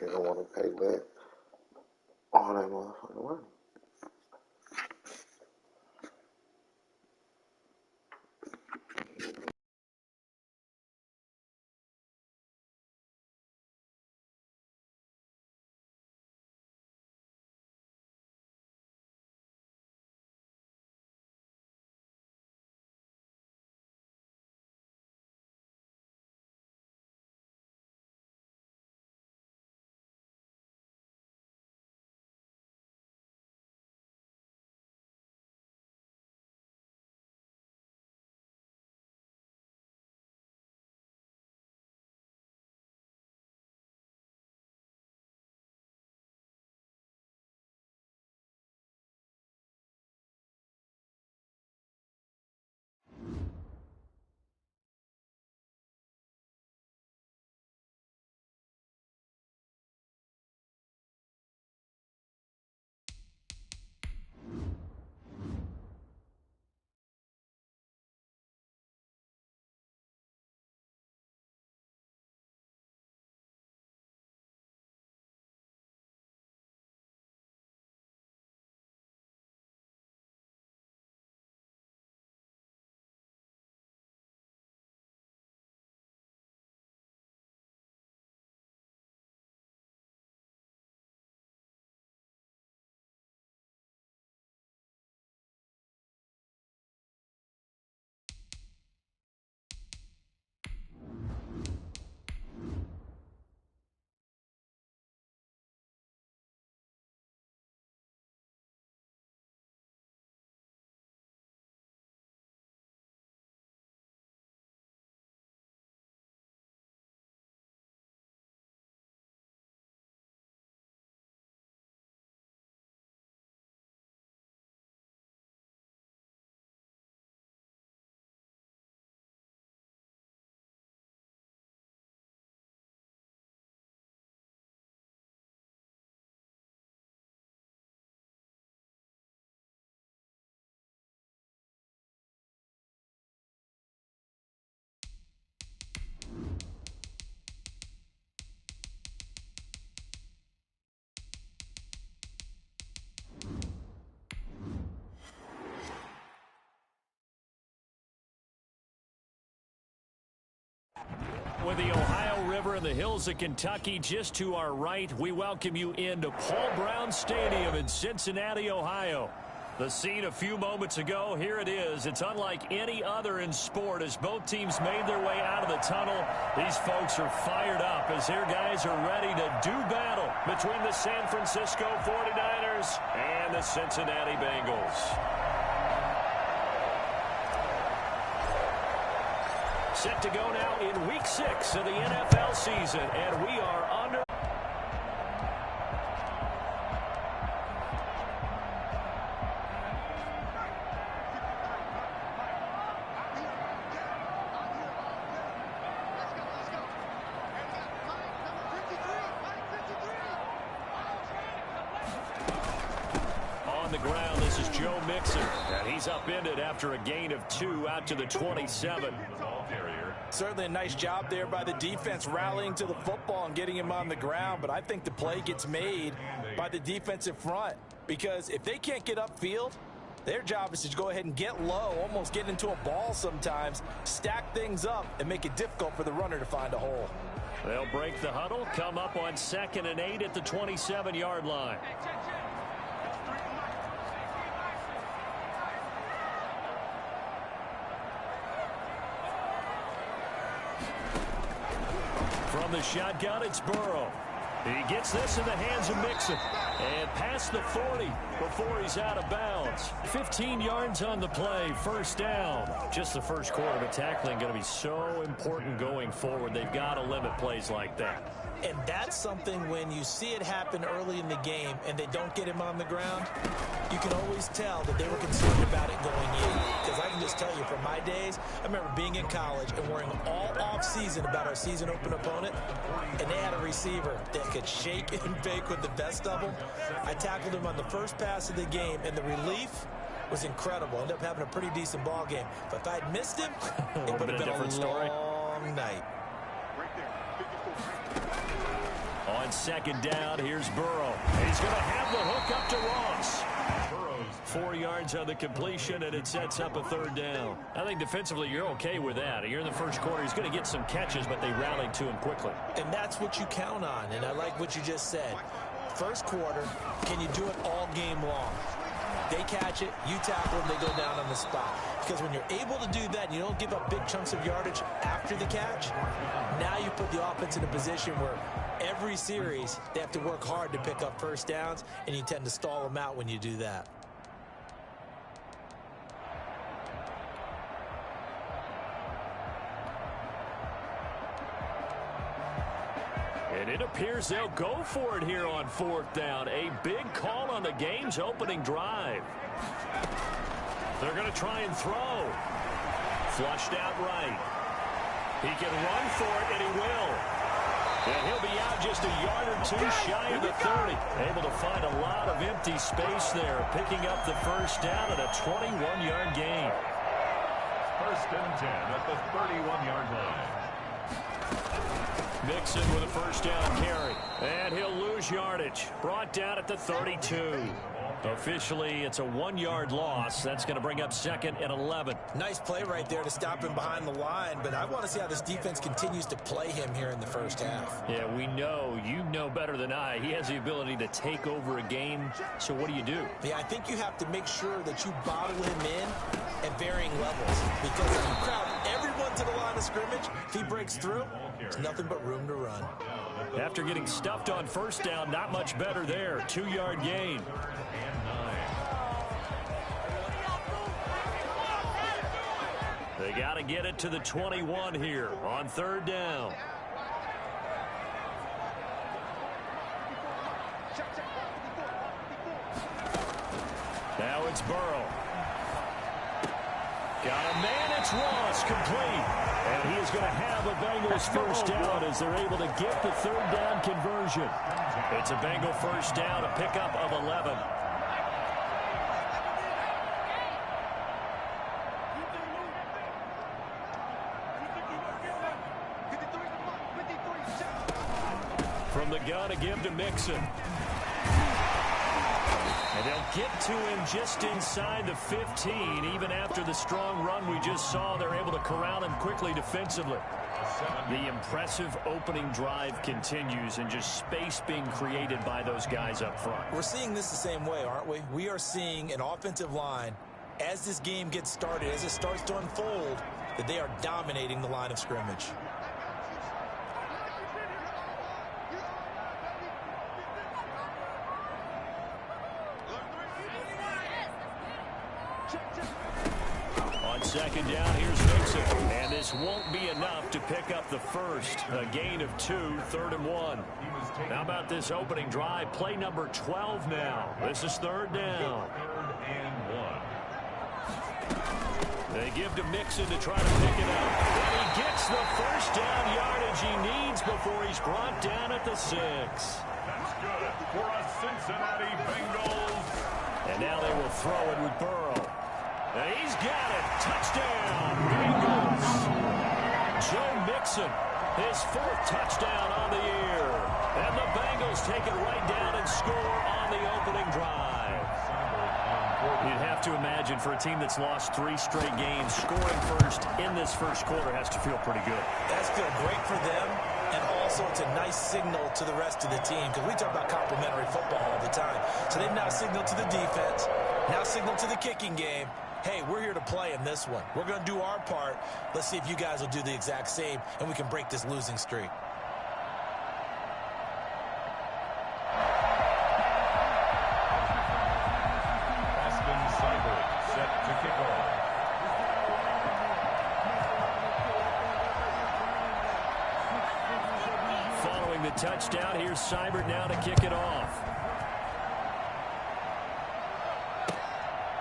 They don't want to pay back all that motherfucking money. With the Ohio River and the hills of Kentucky just to our right, we welcome you into Paul Brown Stadium in Cincinnati, Ohio. The scene a few moments ago, here it is. It's unlike any other in sport as both teams made their way out of the tunnel. These folks are fired up as their guys are ready to do battle between the San Francisco 49ers and the Cincinnati Bengals. Set to go now in Week 6 of the NFL season, and we are under. On the ground, this is Joe Mixon, and he's upended after a gain of 2 out to the 27. Certainly a nice job there by the defense rallying to the football and getting him on the ground, but I think the play gets made by the defensive front because if they can't get upfield, their job is to go ahead and get low, almost get into a ball sometimes, stack things up, and make it difficult for the runner to find a hole. They'll break the huddle, come up on 2nd and 8 at the 27-yard line. From the shotgun, it's Burrow. He gets this in the hands of Mixon. And past the 40 before he's out of bounds. 15 yards on the play, first down. Just the first quarter, but tackling going to be so important going forward. They've got to limit plays like that. And that's something when you see it happen early in the game and they don't get him on the ground, you can always tell that they were concerned about it going in. Because I can just tell you from my days, I remember being in college and worrying all off-season about our season open opponent, and they had a receiver that could shake and bake with the best of them. I tackled him on the first pass of the game, and the relief was incredible. Ended up having a pretty decent ball game. But if I'd missed him, it would have been a long night. On On second down, here's Burrow. He's going to have the hook up to Ross. 4 yards on the completion, and it sets up a third down. I think defensively you're okay with that. Here in the first quarter, he's going to get some catches, but they rallied to him quickly. And that's what you count on, and I like what you just said. First quarter, can you do it all game long? They catch it, you tackle them, they go down on the spot. Because when you're able to do that and you don't give up big chunks of yardage after the catch, now you put the offense in a position where every series they have to work hard to pick up first downs, and you tend to stall them out when you do that. And it appears they'll go for it here on fourth down. A big call on the game's opening drive. They're going to try and throw. Flushed out right. He can run for it, and he will. And he'll be out just a yard or two shy of the 30. Able to find a lot of empty space there, picking up the first down at a 21-yard gain. First and 10 at the 31-yard line. Mixon with a first down carry. And he'll lose yardage. Brought down at the 32. Officially, it's a 1-yard loss. That's going to bring up second and 11. Nice play right there to stop him behind the line, but I want to see how this defense continues to play him here in the first half. Yeah, we know. You know better than I. He has the ability to take over a game. So what do you do? Yeah, I think you have to make sure that you bottle him in at varying levels, because if you crowd everyone to the line of scrimmage, if he breaks through, it's nothing but room to run. After getting stuffed on first down, not much better there. 2-yard gain. They got to get it to the 21 here on third down. Now it's Burrow. Got a man, it's Ross, complete. And he is going to have a Bengals first down as they're able to get the third down conversion. It's a Bengal first down, a pickup of 11. From the gun, a give to Mixon. And they'll get to him just inside the 15. Even after the strong run we just saw, they're able to corral him quickly defensively. The impressive opening drive continues, and just space being created by those guys up front. We're seeing this the same way, aren't we? We are seeing an offensive line, as this game gets started, as it starts to unfold, that they are dominating the line of scrimmage. Second down, here's Mixon. And this won't be enough to pick up the first. A gain of 2, 3rd and 1. How about this opening drive? Play number 12 now. This is third down. 3rd and 1. They give to Mixon to try to pick it up. And he gets the first down yardage he needs before he's brought down at the 6. That's good for a Cincinnati Bengals. And now they will throw it with Burrow. And he's got it. Touchdown, Bengals. Joe Mixon, his 4th touchdown on the year. And the Bengals take it right down and score on the opening drive. You'd have to imagine for a team that's lost 3 straight games, scoring first in this first quarter has to feel pretty good. That's feel great for them, and also it's a nice signal to the rest of the team, because we talk about complementary football all the time. So they've now signaled to the defense, now signaled to the kicking game, hey, we're here to play in this one. We're going to do our part. Let's see if you guys will do the exact same, and we can break this losing streak. Set to kick off. Following the touchdown, here's Seibert now to kick it off.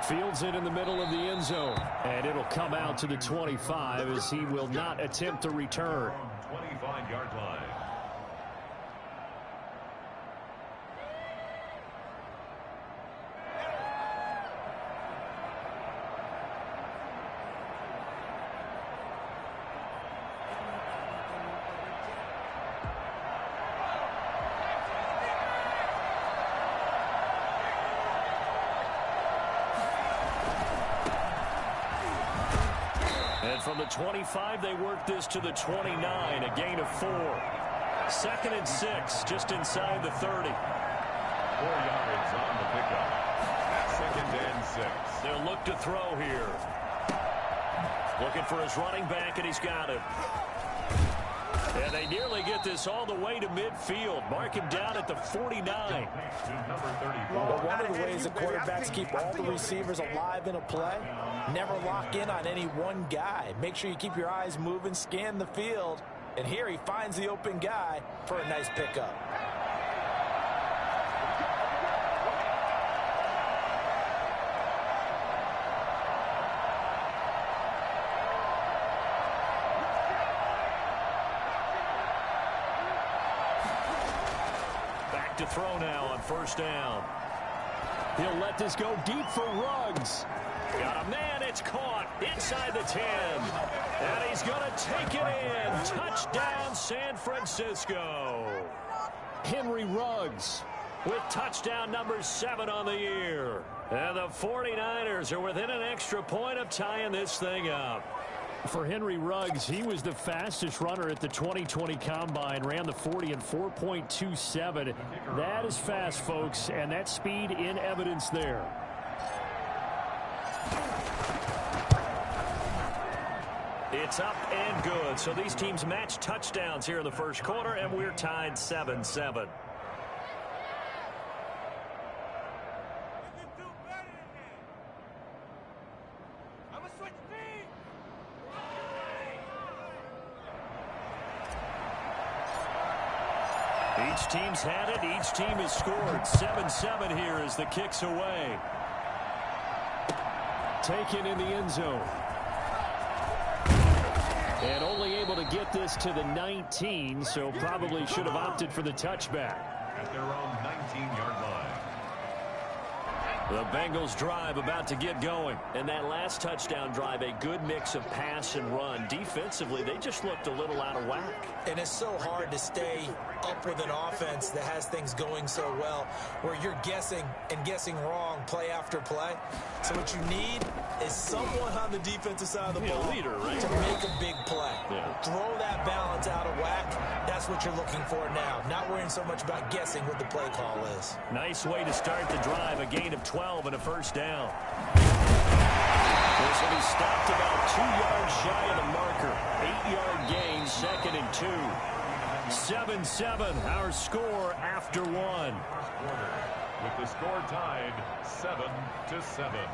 Fields it in the middle of the end zone. And it'll come out to the 25 as he will not attempt to return. 25-yard line. from the 25, they work this to the 29, a gain of 4. 2nd and 6, just inside the 30. 4 yards on the pickup. 2nd and 6. They'll look to throw here. Looking for his running back, and he's got it. And they nearly get this all the way to midfield. Mark him down at the 49. Well, one of the ways the quarterbacks keep all the receivers alive in a play, never lock in on any one guy. Make sure you keep your eyes moving, scan the field. And here he finds the open guy for a nice pickup. Back to throw now on 1st down. He'll let this go deep for Ruggs. Got a man, it's caught inside the 10. And he's going to take it in. Touchdown, San Francisco. Henry Ruggs with touchdown number 7 on the year. And the 49ers are within an extra point of tying this thing up. For Henry Ruggs, he was the fastest runner at the 2020 Combine, ran the 40 in 4.27. That is fast, folks, and that speed in evidence there. It's up and good. So these teams match touchdowns here in the 1st quarter, and we're tied 7-7. Each team's had it. Each team has scored. 7-7 here as the kick's away. Taken in the end zone. And only able to get this to the 19, so probably should have opted for the touchback. At their own 19-yard line. The Bengals drive about to get going. And that last touchdown drive, a good mix of pass and run. Defensively, they just looked a little out of whack. And it's so hard to stay up with an offense that has things going so well, where you're guessing and guessing wrong play after play. So what you need is someone on the defensive side of the ball leader, right? to make a big play. Yeah. Throw that balance out of whack. That's what you're looking for now. Not worrying so much about guessing what the play call is. Nice way to start the drive. A gain of 12 and a 1st down. This will be stopped about 2 yards shy of the marker. 8-yard gain, 2nd and 2. 7-7, our score after 1. With the score tied 7-7.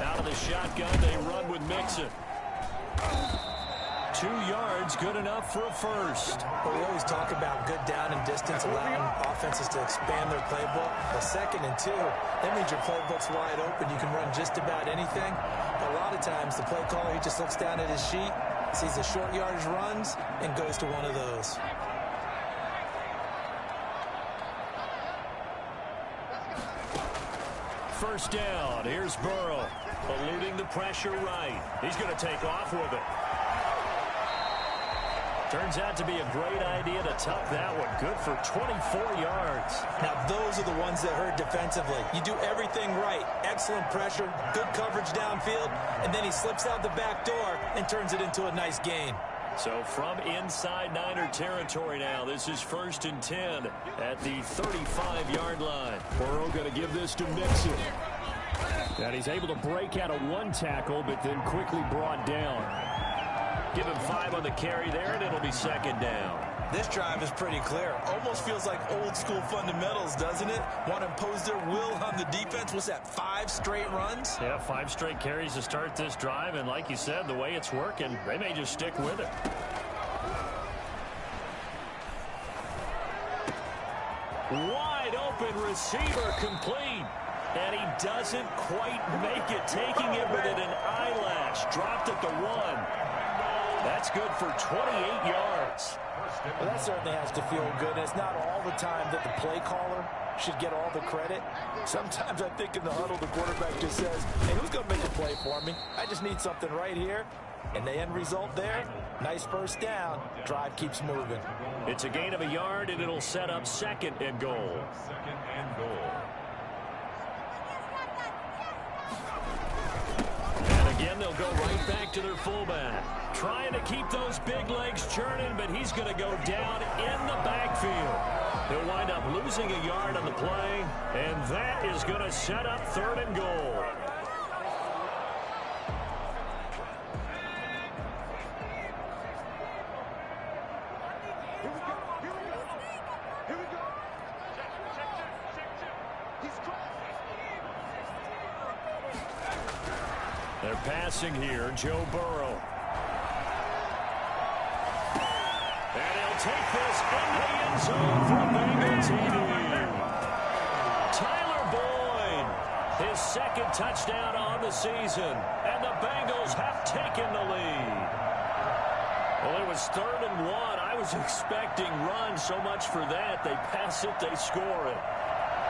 Out of the shotgun, they run with Mixon. 2 yards, good enough for a 1st. Well, we always talk about good down and distance, allowing offenses to expand their playbook. Well, 2nd and 2, that means your playbook's wide open. You can run just about anything. A lot of times, the play caller, he just looks down at his sheet, sees the short yardage runs, and goes to one of those. First down, here's Burrow, eluding the pressure right. He's going to take off with it. Turns out to be a great idea to tuck that one. Good for 24 yards. Now, those are the ones that hurt defensively. You do everything right. Excellent pressure, good coverage downfield, and then he slips out the back door and turns it into a nice gain. So from inside Niner territory now, this is 1st and 10 at the 35-yard line. Burrow going to give this to Mixon. And he's able to break out of 1 tackle, but then quickly brought down. Give him 5 on the carry there, and it'll be 2nd down. This drive is pretty clear. Almost feels like old school fundamentals, doesn't it? Want to impose their will on the defense. What's that, 5 straight runs? Yeah, 5 straight carries to start this drive, and like you said, the way it's working, they may just stick with it. Wide open receiver complete. And he doesn't quite make it, taking it within an eyelash. Dropped at the 1. That's good for 28 yards. Well, that certainly has to feel good. It's not all the time that the play caller should get all the credit. Sometimes I think in the huddle, the quarterback just says, hey, who's going to make a play for me? I just need something right here. And the end result there, nice first down. Drive keeps moving. It's a gain of a yard, and it'll set up 2nd and goal. 2nd and goal. And again, they'll go right back to their fullback. Trying to keep those big legs churning, but he's going to go down in the backfield. He'll wind up losing a yard on the play, and that is going to set up 3rd and goal. They're passing here, Joe Burrow. And he'll take this into the end zone for a Bengal TD. Tyler Boyd, his 2nd touchdown on the season, and the Bengals have taken the lead. Well, it was 3rd and 1. I was expecting run, so much for that. They pass it, they score it.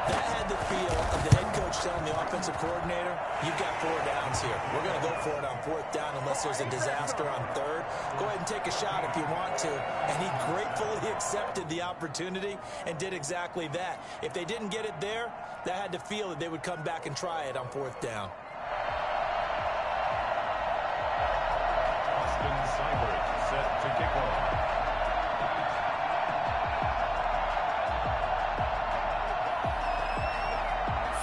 That had the feel of the head coach telling the offensive coordinator, you've got 4 downs here. We're going to go for it on 4th down unless there's a disaster on 3rd. Go ahead and take a shot if you want to. And he gratefully accepted the opportunity and did exactly that. If they didn't get it there, that had to feel that they would come back and try it on 4th down. Austin Seibert set to kick off.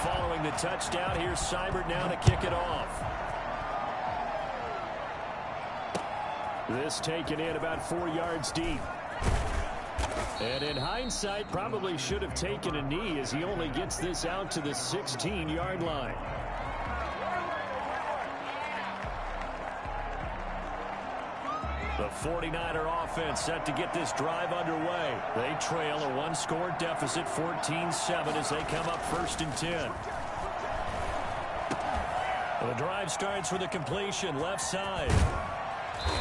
Following the touchdown, here's Seibert now to kick it off. This taken in about 4 yards deep. And in hindsight, probably should have taken a knee as he only gets this out to the 16-yard line. The 49er offense set to get this drive underway. They trail a 1-score deficit, 14-7, as they come up 1st and 10. The drive starts with a completion left side.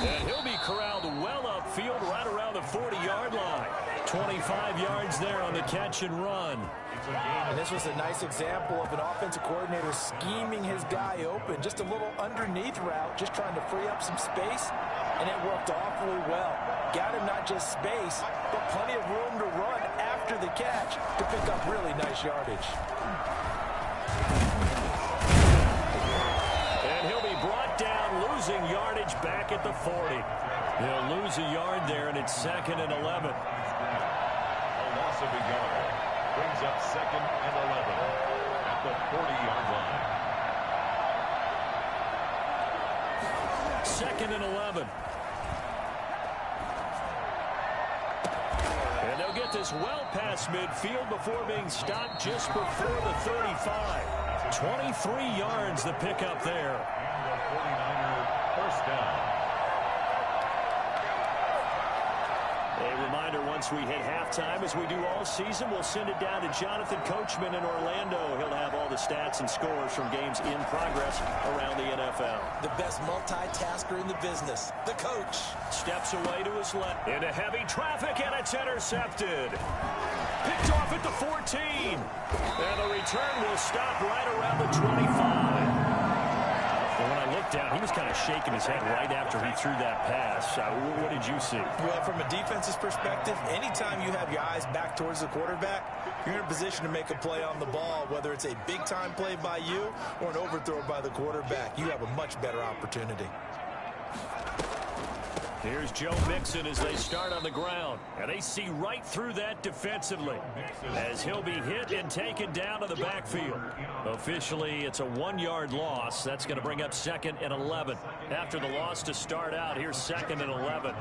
And he'll be corralled well upfield right around the 40-yard line. 25 yards there on the catch and run. And this was a nice example of an offensive coordinator scheming his guy open. Just a little underneath route, just trying to free up some space. And it worked awfully well. Got him not just space, but plenty of room to run after the catch to pick up really nice yardage. And he'll be brought down, losing yardage back at the 40. He'll lose a yard there, and it's 2nd and 11. A loss of a yard brings up 2nd and 11 at the 40-yard line. 2nd and 11. And they'll get this well past midfield before being stopped just before the 35. 23 yards the pickup there. And the 49er first down. A reminder, once we hit halftime, as we do all season, we'll send it down to Jonathan Coachman in Orlando. He'll have all the stats and scores from games in progress around the NFL. The best multitasker in the business, the coach. Steps away to his left. Into heavy traffic, and it's intercepted. Picked off at the 14. And the return will stop right around the 25. Well, when I looked down, he was kind of shaking his head right after he threw that pass. What did you see? Well, from a defense's perspective, anytime you have your eyes back towards the quarterback, you're in a position to make a play on the ball, whether it's a big-time play by you or an overthrow by the quarterback. You have a much better opportunity. Here's Joe Mixon as they start on the ground. And they see right through that defensively as he'll be hit and taken down to the backfield. Officially, it's a 1-yard loss. That's going to bring up 2nd and 11. After the loss to start out, here's 2nd and 11.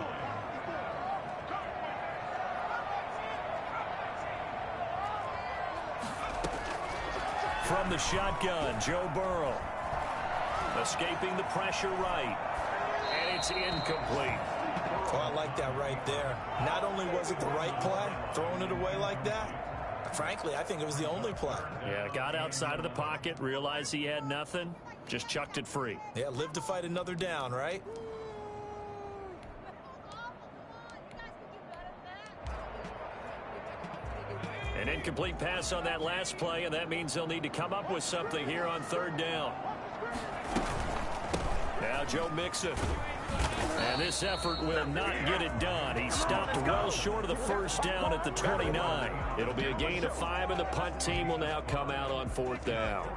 From the shotgun, Joe Burrow. Escaping the pressure right. And it's incomplete. Oh, I like that right there. Not only was it the right play, throwing it away like that, Frankly, I think it was the only play. Yeah, got outside of the pocket, realized he had nothing, just chucked it free. Yeah, live to fight another down, right? An incomplete pass on that last play, and that means they'll need to come up with something here on third down. Now Joe Mixon. And this effort will not get it done. He stopped well short of the first down at the 29. It'll be a gain of 5, and the punt team will now come out on fourth down.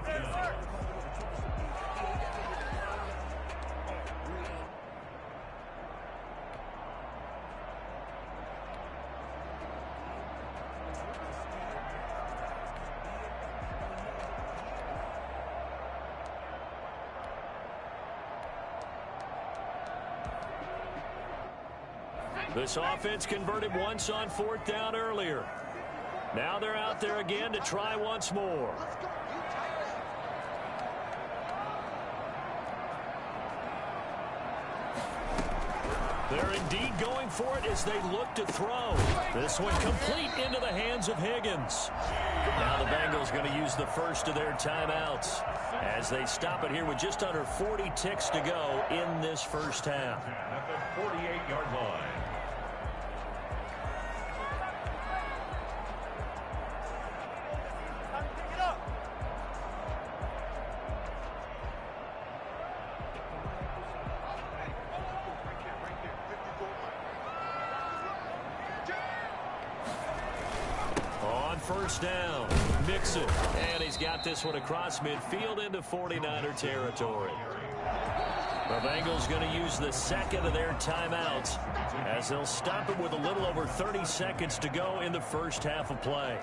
This offense converted once on fourth down earlier. Now they're out there again to try once more. They're indeed going for it as they look to throw. This one complete into the hands of Higgins. Now the Bengals going to use the first of their timeouts as they stop it here with just under 40 ticks to go in this first half. At the 48-yard line. First down, Mixon, and he's got this one across midfield into 49er territory. The Bengals going to use the second of their timeouts as they'll stop it with a little over 30 seconds to go in the first half of play.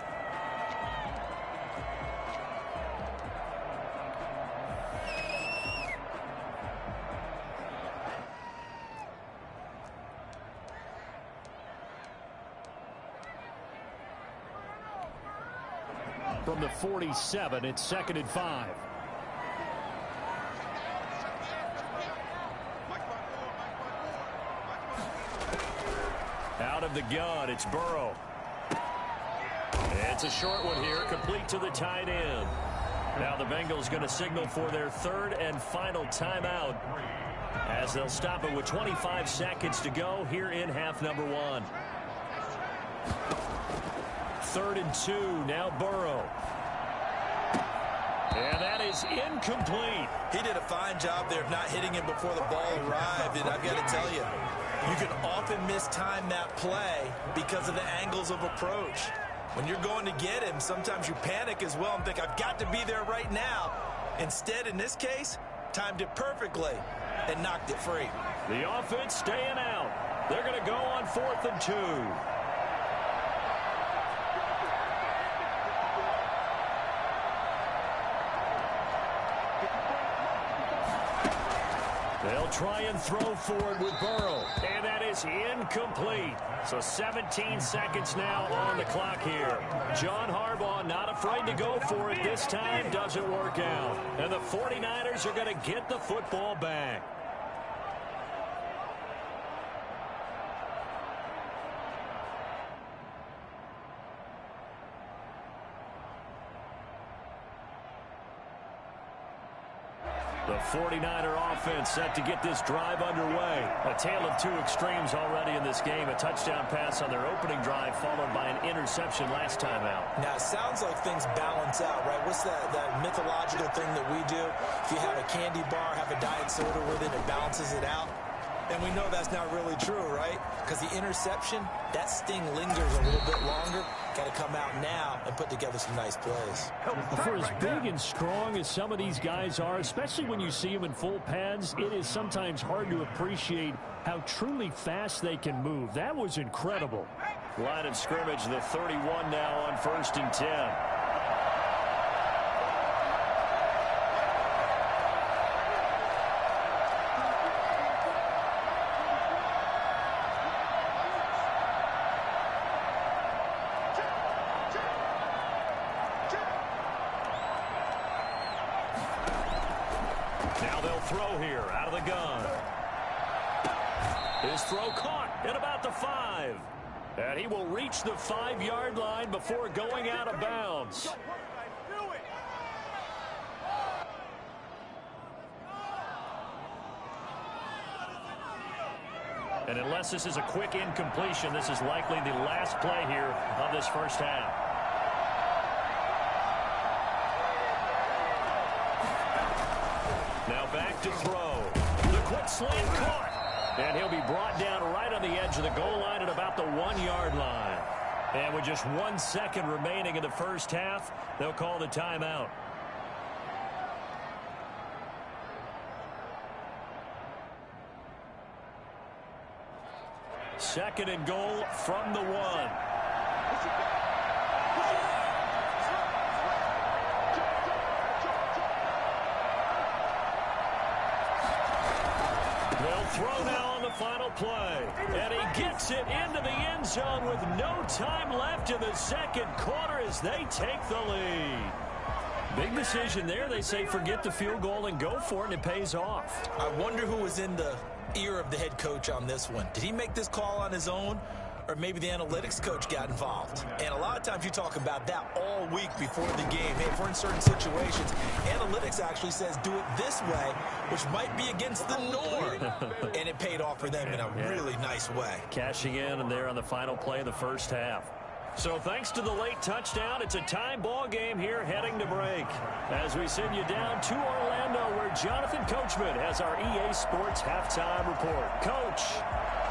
From the 47, it's 2nd and 5. Out of the gun, it's Burrow. It's a short one here, complete to the tight end. Now the Bengals going to signal for their third and final timeout as they'll stop it with 25 seconds to go here in half number 1. 3rd and 2, now Burrow. And that is incomplete. He did a fine job there of not hitting him before the ball arrived, and I've got to tell you, you can often mistime that play because of the angles of approach. When you're going to get him, sometimes you panic as well and think, I've got to be there right now. Instead, in this case, timed it perfectly and knocked it free. The offense staying out. They're going to go on 4th and 2. They'll try and throw forward with Burrow, and that is incomplete. So 17 seconds now on the clock here. John Harbaugh not afraid to go for it this time. Doesn't work out. And the 49ers are going to get the football back. The 49er offense set to get this drive underway. A tale of two extremes already in this game. A touchdown pass on their opening drive followed by an interception last time out. Now, it sounds like things balance out, right? What's that mythological thing that we do? If you have a candy bar, have a diet soda with it, it balances it out. And we know that's not really true, right? Because the interception, that sting lingers a little bit longer. Got to come out now and put together some nice plays. For as big and strong as some of these guys are, especially when you see them in full pads, it is sometimes hard to appreciate how truly fast they can move. That was incredible. Line of scrimmage, the 31 now on 1st and 10. Now they'll throw here out of the gun. His throw caught at about the 5. And he will reach the 5-yard line before going out of bounds. And unless this is a quick incompletion, this is likely the last play here of this first half. Now back to throw. The quick slant caught. And he'll be brought down right on the edge of the goal line at about the 1-yard line. And with just 1 second remaining in the first half, they'll call the timeout. Second and goal from the 1. They'll throw now on the final play. And he gets it into the end zone with no time left in the second quarter as they take the lead. Big decision there. They say forget the field goal and go for it, and it pays off. I wonder who was in the ear of the head coach on this one. Did he make this call on his own, or maybe the analytics coach got involved? And a lot of times you talk about that all week before the game. Hey, if we're in certain situations, analytics actually says do it this way, which might be against the norm. And it paid off for them in a really nice way. Cashing in and there on the final play of the first half. So thanks to the late touchdown, it's a time ball game here heading to break. As we send you down to Orlando, where Jonathan Coachman has our EA Sports halftime report. Coach,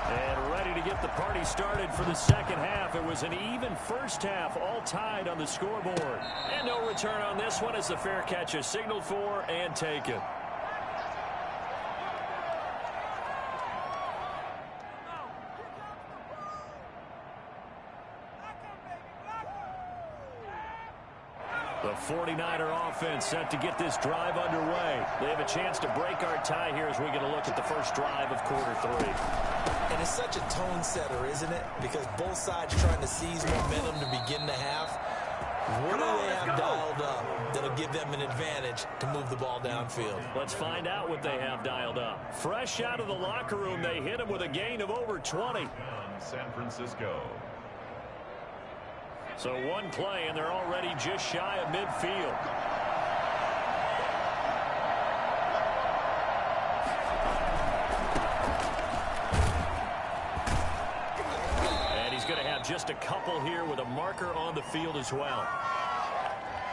and ready to get the party started for the second half. It was an even first half, all tied on the scoreboard. And no return on this one as the fair catch is signaled for and taken. The 49er offense set to get this drive underway. They have a chance to break our tie here as we get a look at the first drive of quarter 3. And it's such a tone setter, isn't it? Because both sides trying to seize momentum to begin the half. What do they have dialed up that'll give them an advantage to move the ball downfield? Let's find out what they have dialed up. Fresh out of the locker room, they hit him with a gain of over 20. San Francisco. So one play, and they're already just shy of midfield. And he's going to have just a couple here with a marker on the field as well.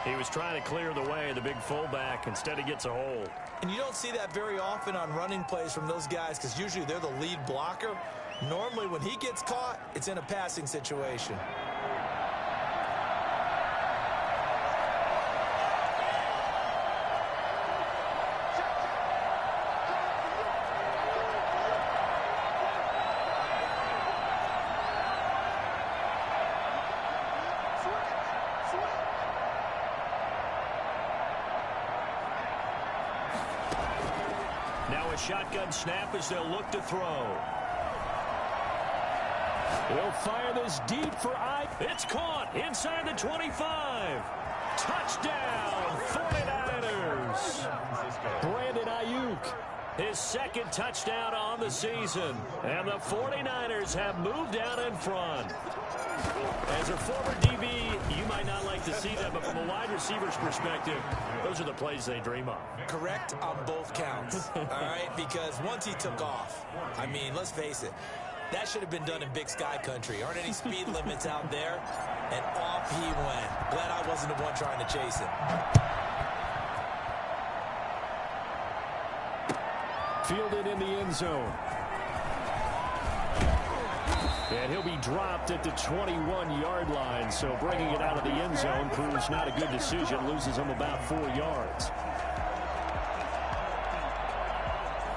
He was trying to clear the way of the big fullback. Instead, he gets a hold. And you don't see that very often on running plays from those guys because usually they're the lead blocker. Normally, when he gets caught, it's in a passing situation. Now a shotgun snap as they'll look to throw. He'll fire this deep for I. It's caught inside the 25. Touchdown, 49ers. Brandon Ayuk, his second touchdown on the season. And the 49ers have moved out in front. As a former DB, you might not like to see that, but from a wide receiver's perspective, those are the plays they dream of. Correct on both counts, all right? Because once he took off, I mean, let's face it, that should have been done in Big Sky country. Aren't any speed limits out there? And off he went. Glad I wasn't the one trying to chase him. Fielded in the end zone. And he'll be dropped at the 21-yard line, so bringing it out of the end zone proves not a good decision, loses him about 4 yards.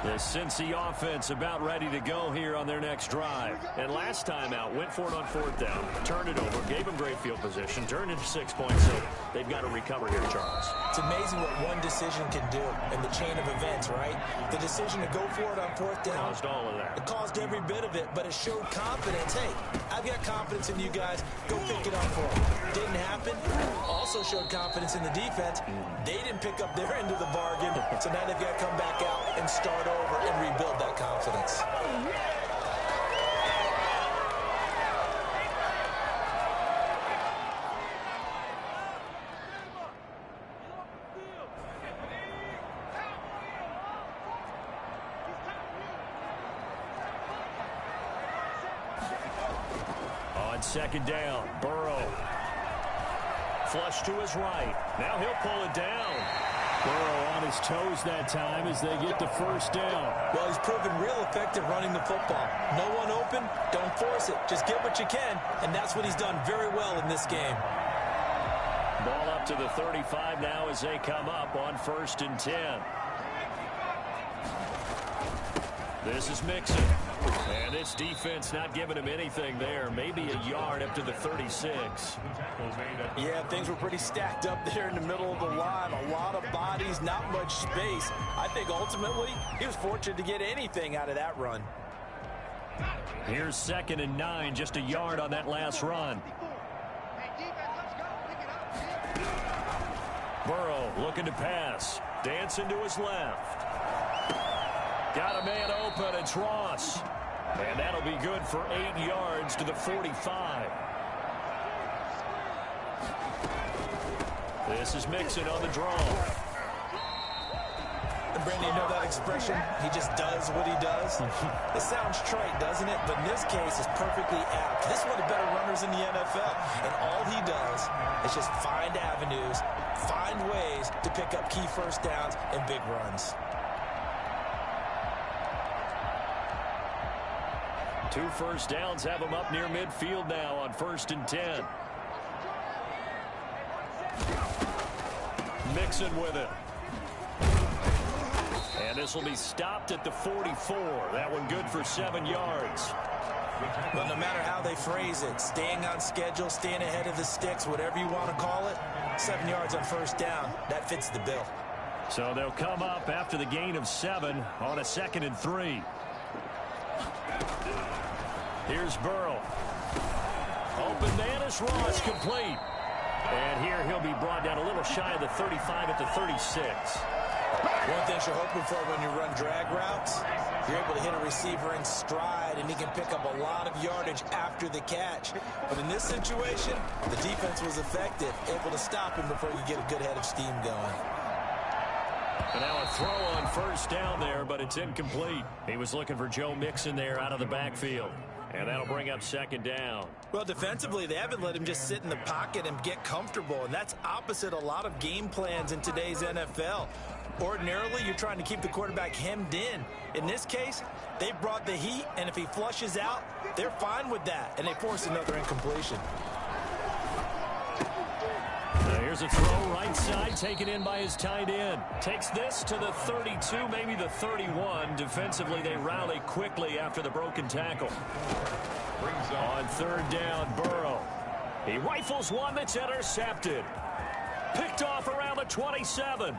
The Cincy offense about ready to go here on their next drive. And last time out, went for it on fourth down, turned it over, gave them great field position, turned into 6 points, so they've got to recover here, Charles. It's amazing what one decision can do in the chain of events, right? The decision to go for it on fourth down. Caused all of that. It caused every bit of it, but it showed confidence. Hey, I've got confidence in you guys. Go pick it up for them. Didn't happen. Also showed confidence in the defense. They didn't pick up their end of the bargain, so now they've got to come back out and start over and rebuild that confidence. On second down, Burrow. Flush to his right. Now he'll pull it down. Burrow on his toes that time as they get the first down. Well, he's proven real effective running the football. No one open, don't force it. Just get what you can, and that's what he's done very well in this game. Ball up to the 35 now as they come up on 1st and 10. This is Mixon. And this defense not giving him anything there. Maybe a yard up to the 36. Yeah, things were pretty stacked up there in the middle of the line. A lot of bodies, not much space. I think ultimately he was fortunate to get anything out of that run. Here's 2nd and 9, just a yard on that last run. Burrow looking to pass. Dancing to his left. Got a man open. It's Ross. And that'll be good for 8 yards to the 45. This is Mixon on the draw. And Brandon, you know that expression? He just does what he does. It sounds trite, doesn't it? But in this case, it's perfectly apt. This is one of the better runners in the NFL. And all he does is just find avenues, find ways to pick up key first downs and big runs. 2 first downs have him up near midfield now on 1st and 10. Mixon with it. And this will be stopped at the 44. That one good for 7 yards. Well, no matter how they phrase it, staying on schedule, staying ahead of the sticks, whatever you want to call it, 7 yards on 1st down, that fits the bill. So they'll come up after the gain of 7 on a 2nd and 3. Here's Burrow. Open man is Ross, complete. And here he'll be brought down a little shy of the 35 at the 36. One thing you're hoping for when you run drag routes, you're able to hit a receiver in stride, and he can pick up a lot of yardage after the catch. But in this situation, the defense was effective, able to stop him before you get a good head of steam going. And now a throw on 1st down there, but it's incomplete. He was looking for Joe Mixon there out of the backfield. And that'll bring up 2nd down. Well, defensively, they haven't let him just sit in the pocket and get comfortable, and that's opposite a lot of game plans in today's NFL. Ordinarily, you're trying to keep the quarterback hemmed in. In this case, they brought the heat, and if he flushes out, they're fine with that, and they force another incompletion. Here's a throw right side, taken in by his tight end. Takes this to the 32, maybe the 31. Defensively, they rally quickly after the broken tackle. On 3rd down, Burrow. He rifles one that's intercepted. Picked off around the 27.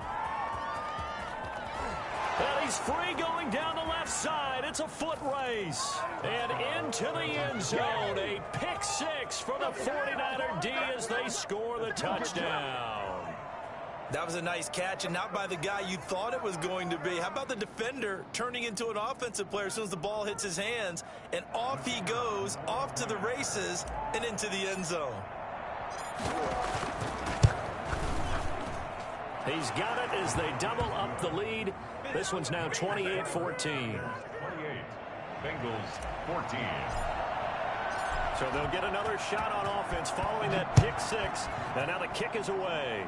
And he's free going down the left side. It's a foot race. And into the end zone. A pick 6 for the 49er D as they score the touchdown. That was a nice catch, and not by the guy you thought it was going to be. How about the defender turning into an offensive player as soon as the ball hits his hands? And off he goes, off to the races, and into the end zone. He's got it as they double up the lead. This one's now 28-14. 28. Bengals 14. So they'll get another shot on offense following that pick 6. And now the kick is away.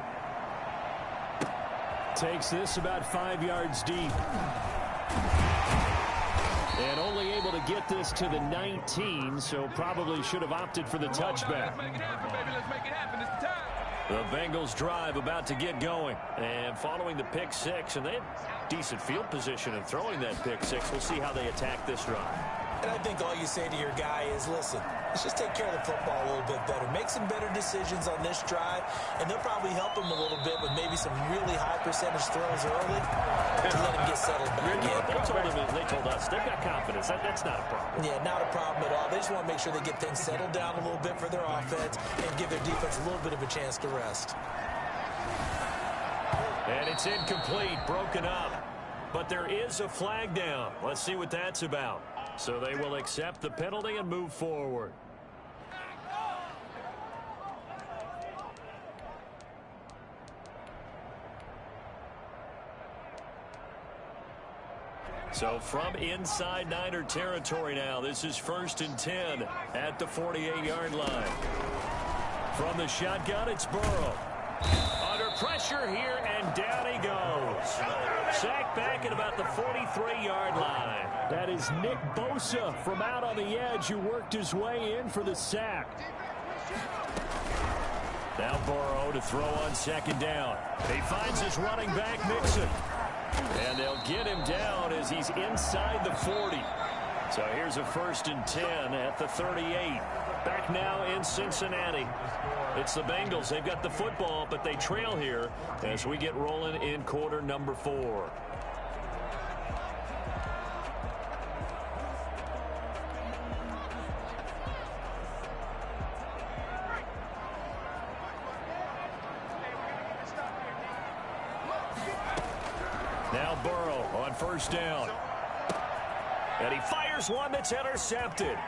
Takes this about 5 yards deep. And only able to get this to the 19, so probably should have opted for the touchback. The Bengals drive about to get going. And following the pick 6, and they had decent field position in throwing that pick 6. We'll see how they attack this drive. And I think all you say to your guy is, listen, let's just take care of the football a little bit better. Make some better decisions on this drive, and they'll probably help him a little bit with maybe some really high percentage throws early to let him get settled back in. They told us they've got confidence. That's not a problem. Yeah, not a problem at all. They just want to make sure they get things settled down a little bit for their offense and give their defense a little bit of a chance to rest. And it's incomplete, broken up. But there is a flag down. Let's see what that's about. So they will accept the penalty and move forward. So from inside Niner territory now, this is 1st and 10 at the 48-yard line. From the shotgun, it's Burrow. Under pressure here, and down he goes. Sacked back at about the 43-yard line. That is Nick Bosa from out on the edge who worked his way in for the sack. Now Burrow to throw on 2nd down. He finds his running back, Mixon. And they'll get him down as he's inside the 40. So here's a 1st and 10 at the 38. Back now in Cincinnati. It's the Bengals. They've got the football, but they trail here as we get rolling in quarter number 4. Now Burrow on 1st down. And he fires one that's intercepted.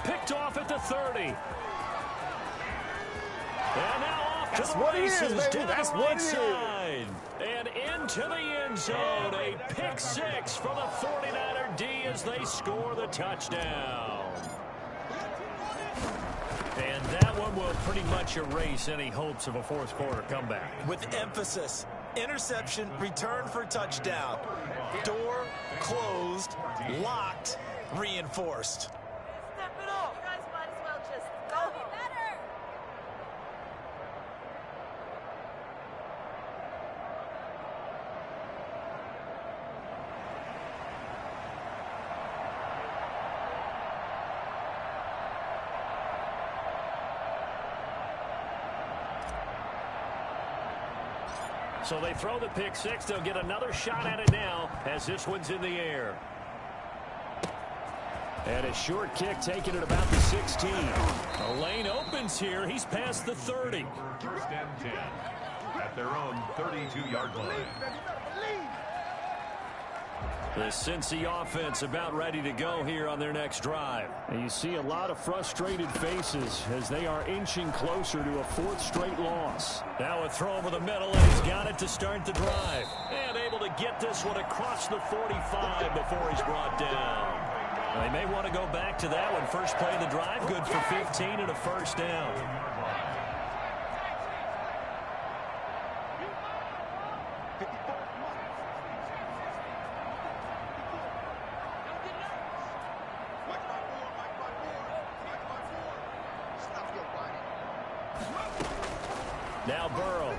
Picked off at the 30. And now off to the races down the right side. And into the end zone. A pick 6 for the 49er D as they score the touchdown. And that one will pretty much erase any hopes of a 4th quarter comeback. With emphasis. Interception, return for touchdown. Door closed, locked, reinforced. Step it up. You guys might as well just go better. So they throw the pick 6. They'll get another shot at it now as this one's in the air. And a short kick taken at about the 16. A lane opens here. He's past the 30. 1st and 10 at their own 32-yard line. The Cincy offense about ready to go here on their next drive. And you see a lot of frustrated faces as they are inching closer to a 4th straight loss. Now a throw over the middle, and he's got it to start the drive. And able to get this one across the 45 before he's brought down. They may want to go back to that one. First play of the drive, good for 15 and a 1st down. Now Burrow.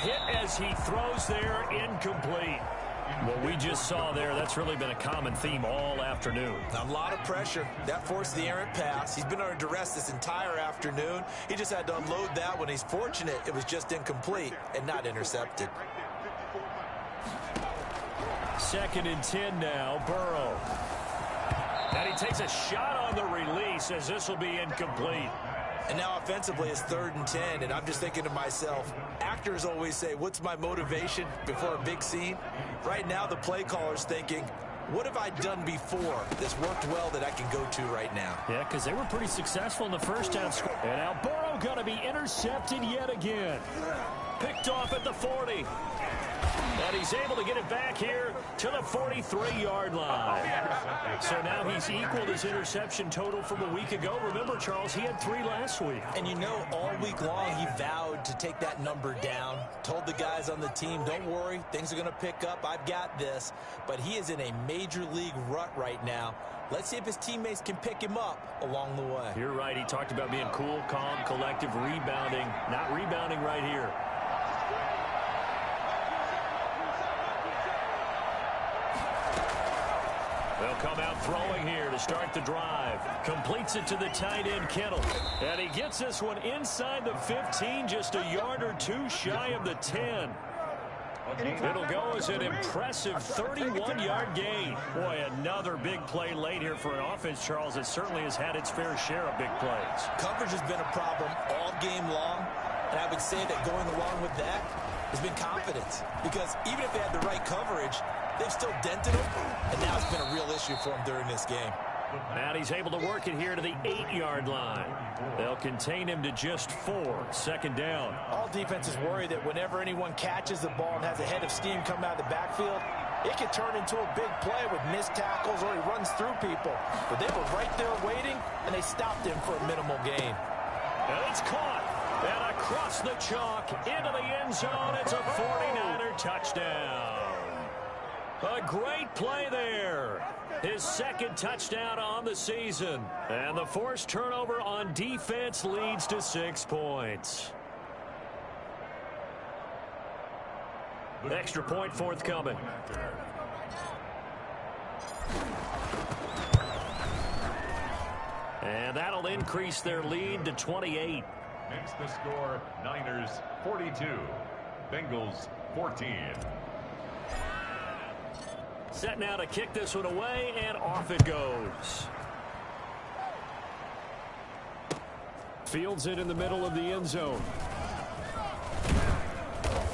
Hit as he throws there, incomplete. What we just saw there, that's really been a common theme all afternoon. A lot of pressure. That forced the errant pass. He's been under duress this entire afternoon. He just had to unload that one. He's fortunate it was just incomplete and not intercepted. 2nd and 10 now, Burrow. And he takes a shot on the release as this will be incomplete. And now offensively it's 3rd and 10, and I'm just thinking to myself, actors always say, what's my motivation before a big scene? Right now the play caller's thinking, what have I done before that's worked well that I can go to right now? Yeah, because they were pretty successful in the first half. And now Burrow going to be intercepted yet again. Picked off at the 40. And he's able to get it back here to the 43-yard line. So now he's equaled his interception total from a week ago. Remember, Charles, he had 3 last week. And you know, all week long he vowed to take that number down. Told the guys on the team, don't worry, things are going to pick up. I've got this. But he is in a major league rut right now. Let's see if his teammates can pick him up along the way. You're right. He talked about being cool, calm, collective, rebounding. Not rebounding right here. They'll come out throwing here to start the drive. Completes it to the tight end, Kittle. And he gets this one inside the 15, just a yard or 2 shy of the 10. It'll go as an impressive 31-yard gain. Boy, another big play late here for an offense, Charles, that certainly has had its fair share of big plays. Coverage has been a problem all game long, and I would say that going along with that has been confidence. Because even if they had the right coverage, they've still dented him, and now it's been a real issue for him during this game. And he's able to work it here to the 8-yard line. They'll contain him to just 4. Second down. All defenses worry that whenever anyone catches the ball and has a head of steam come out of the backfield, it could turn into a big play with missed tackles or he runs through people. But they were right there waiting, and they stopped him for a minimal gain. And it's caught. And across the chalk into the end zone. It's a 49er touchdown. A great play there. His second touchdown on the season. And the forced turnover on defense leads to 6 points. Extra point forthcoming. And that'll increase their lead to 28. Makes the score Niners 42, Bengals 14. Set now to kick this one away, and off it goes. Fields it in the middle of the end zone.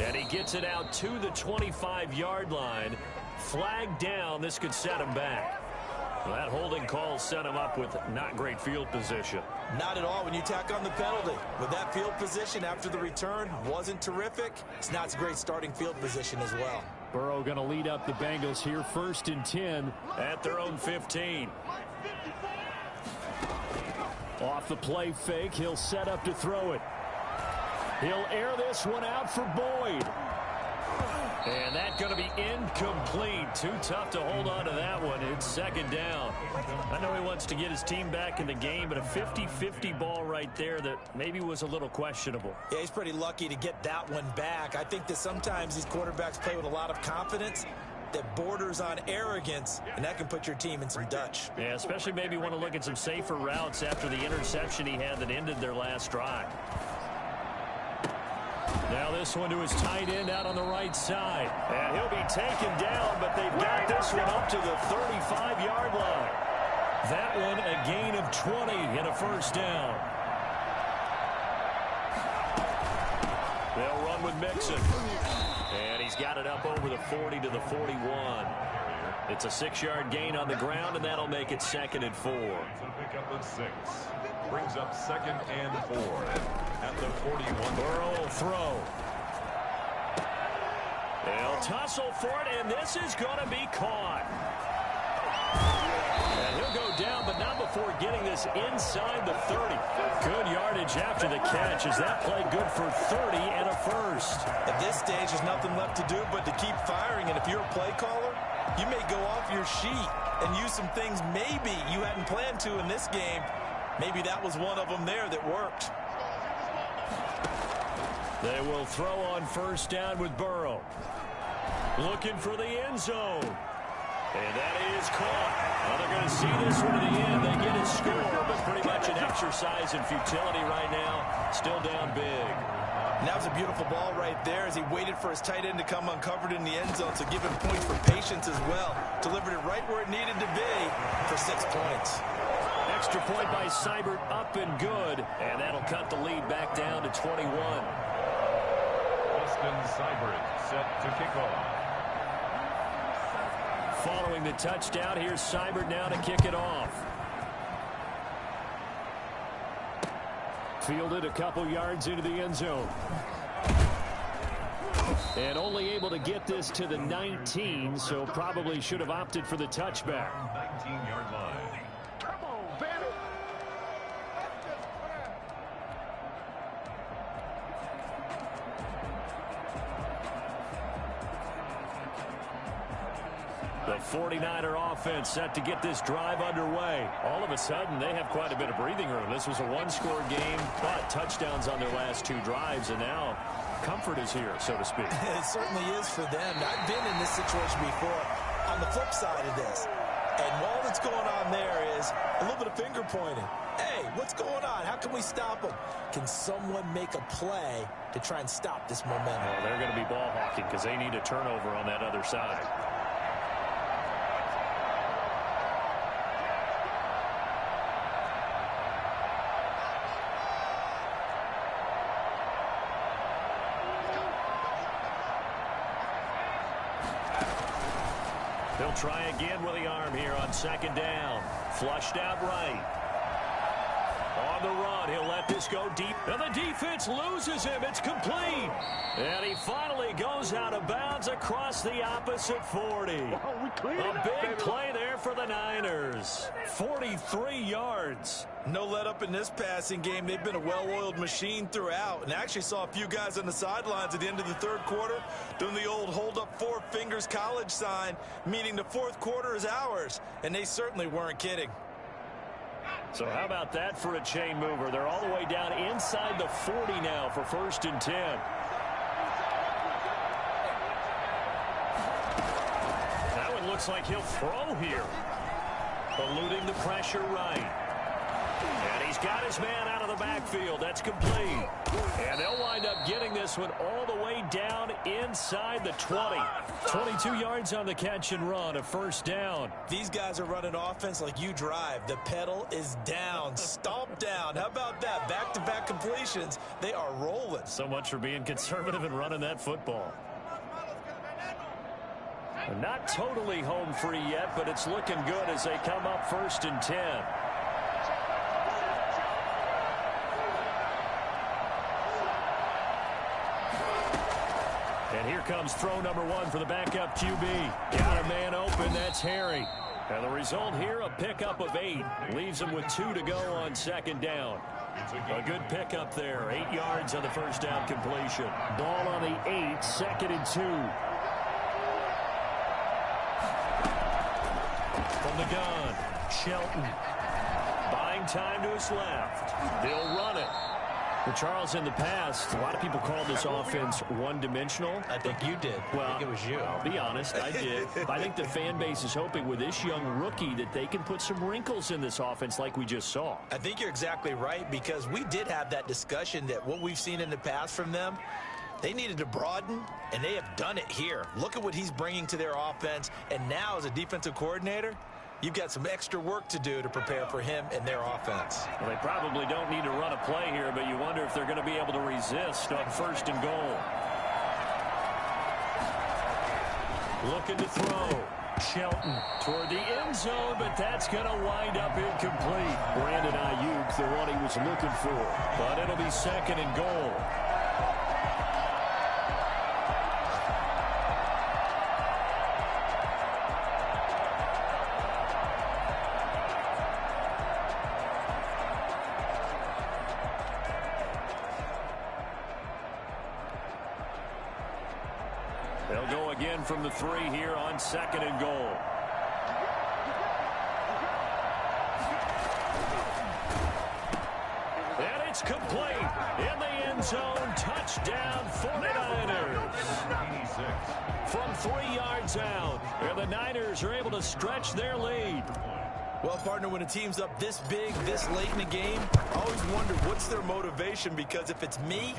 And he gets it out to the 25-yard line. Flag down. This could set him back. Well, that holding call set him up with not great field position. Not at all when you tack on the penalty. With that field position after the return wasn't terrific. It's not a great starting field position as well. Burrow going to lead up the Bengals here, 1st and 10. At their own 15. Off the play fake, he'll set up to throw it. He'll air this one out for Boyd. And that's going to be incomplete. Too tough to hold on to that one. It's 2nd down. I know he wants to get his team back in the game, but a 50-50 ball right there that maybe was a little questionable. Yeah, he's pretty lucky to get that one back. I think that sometimes these quarterbacks play with a lot of confidence that borders on arrogance, and that can put your team in some Dutch. Yeah, especially maybe want to look at some safer routes after the interception he had that ended their last drive. Now this one to his tight end out on the right side. And he'll be taken down, but they've got this one up to the 35-yard line. That one a gain of 20 and a 1st down. They'll run with Mixon. And he's got it up over the 40 to the 41. It's a 6-yard gain on the ground, and that'll make it 2nd and 4. It's a pickup of 6. Brings up 2nd and 4 at the 41. Burrow will throw. They'll tussle for it, and this is going to be caught. And he'll go down, but not before getting this inside the 30. Good yardage after the catch. Is that play good for 30 and a 1st? At this stage, there's nothing left to do but to keep firing, and if you're a play caller, you may go off your sheet and use some things maybe you hadn't planned to in this game. Maybe that was one of them there that worked. They will throw on 1st down with Burrow. Looking for the end zone. And that is caught. Well, they're going to see this one to the end. They get a score, but pretty much an exercise in futility right now. Still down big. And that was a beautiful ball right there as he waited for his tight end to come uncovered in the end zone, so give him points for patience as well. Delivered it right where it needed to be for 6 points. Extra point by Seibert, up and good. And that'll cut the lead back down to 21. Austin Seibert set to kick off. Following the touchdown, here's Seibert now to kick it off. Fielded a couple yards into the end zone. And only able to get this to the 19, so probably should have opted for the touchback. 19-yard line. The 49er offense set to get this drive underway. All of a sudden, they have quite a bit of breathing room. This was a one-score game, but touchdowns on their last 2 drives, and now comfort is here, so to speak. It certainly is for them. I've been in this situation before on the flip side of this. And all that's going on there is a little bit of finger pointing. Hey, what's going on? How can we stop them? Can someone make a play to try and stop this momentum? Well, they're going to be ball hawking because they need a turnover on that other side. They'll try again with the arm here on 2nd down. Flushed out right. On the run. on. He'll let this go deep. And the defense loses him. It's complete. And he finally goes out of bounds across the opposite 40. A big play there for the Niners. 43 yards. No let up in this passing game. They've been a well-oiled machine throughout. And actually saw a few guys on the sidelines at the end of the third quarter doing the old hold up four fingers college sign, meaning the fourth quarter is ours. And they certainly weren't kidding. So how about that for a chain mover? They're all the way down inside the 40 now for 1st and 10. That one looks like he'll throw here. Eluding the pressure right. And he's got his man out of the backfield. That's complete. And they'll wind up getting this one all the way down inside the 20. 22 yards on the catch and run, a 1st down. These guys are running offense like you drive. The pedal is down, stomp down. How about that? Back-to-back completions. They are rolling. So much for being conservative and running that football. Not totally home free yet, but it's looking good as they come up 1st and 10. And here comes throw number 1 for the backup QB. Got a man open. That's Harry. And the result here, a pickup of 8. Leaves him with 2 to go on 2nd down. A good pickup there. 8 yards on the 1st down completion. Ball on the 8, 2nd and 2. From the gun, Shelton. Buying time to his left. He'll run it. Well, Charles, in the past, a lot of people called this offense one-dimensional. I think you did. Well, I think it was you. I'll be honest, I did. I think the fan base is hoping with this young rookie that they can put some wrinkles in this offense like we just saw. I think you're exactly right, because we did have that discussion that what we've seen in the past from them, they needed to broaden, and they have done it here. Look at what he's bringing to their offense, and now as a defensive coordinator, you've got some extra work to do to prepare for him and their offense. Well, they probably don't need to run a play here, but you wonder if they're going to be able to resist on 1st and goal. Looking to throw. Shelton toward the end zone, but that's going to wind up incomplete. Brandon Ayuk, the one he was looking for. But it'll be 2nd and goal. They'll go again from the 3 here on 2nd and goal. And it's complete. In the end zone, touchdown 49ers. From 3 yards out, and the Niners are able to stretch their lead. Well, partner, when a team's up this big, this late in the game, I always wonder what's their motivation, because if it's me,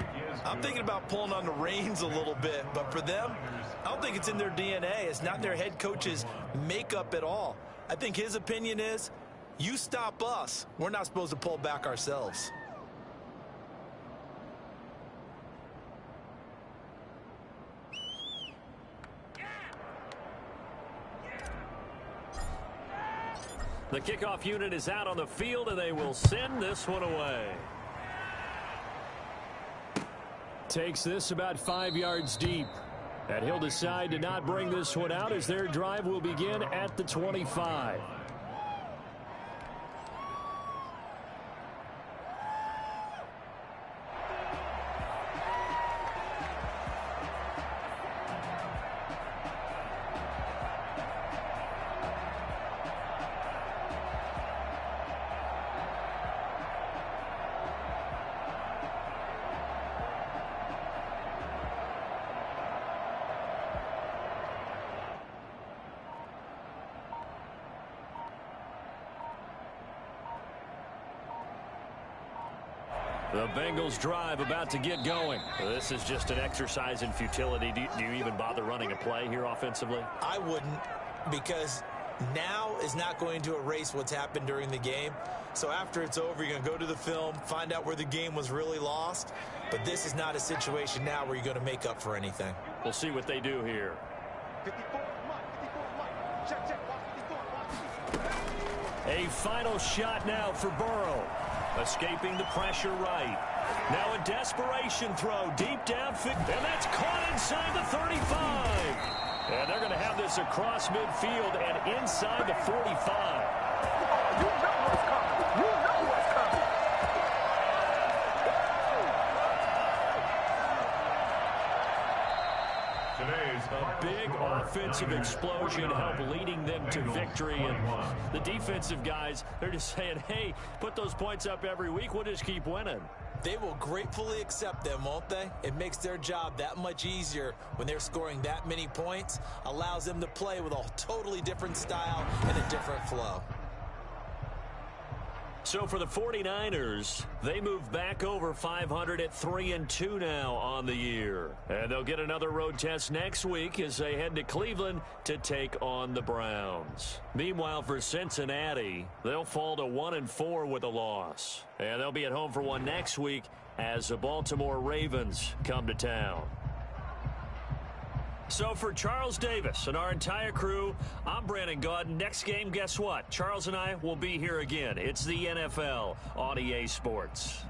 I'm thinking about pulling on the reins a little bit. But for them, I don't think it's in their DNA. It's not their head coach's makeup at all. I think his opinion is, you stop us, we're not supposed to pull back ourselves. The kickoff unit is out on the field, and they will send this one away. Takes this about 5 yards deep. And he'll decide to not bring this one out as their drive will begin at the 25. The Bengals drive about to get going. This is just an exercise in futility. Do you even bother running a play here offensively? I wouldn't, because now is not going to erase what's happened during the game. So after it's over, you're going to go to the film, find out where the game was really lost. But this is not a situation now where you're going to make up for anything. We'll see what they do here. A final shot now for Burrow. Escaping the pressure right. Now a desperation throw deep downfield. And that's caught inside the 35. And they're going to have this across midfield and inside the 45. You know what's coming. You know what's coming. A big offensive explosion helped leading them to victory. And the defensive guys, they're just saying, hey, put those points up every week. We'll just keep winning. They will gratefully accept them, won't they? It makes their job that much easier when they're scoring that many points. Allows them to play with a totally different style and a different flow. So for the 49ers, they move back over 500 at 3-2 now on the year. And they'll get another road test next week as they head to Cleveland to take on the Browns. Meanwhile, for Cincinnati, they'll fall to 1-4 with a loss. And they'll be at home for one next week as the Baltimore Ravens come to town. So for Charles Davis and our entire crew, I'm Brandon Gaudin. Next game, guess what? Charles and I will be here again. It's the NFL on EA Sports.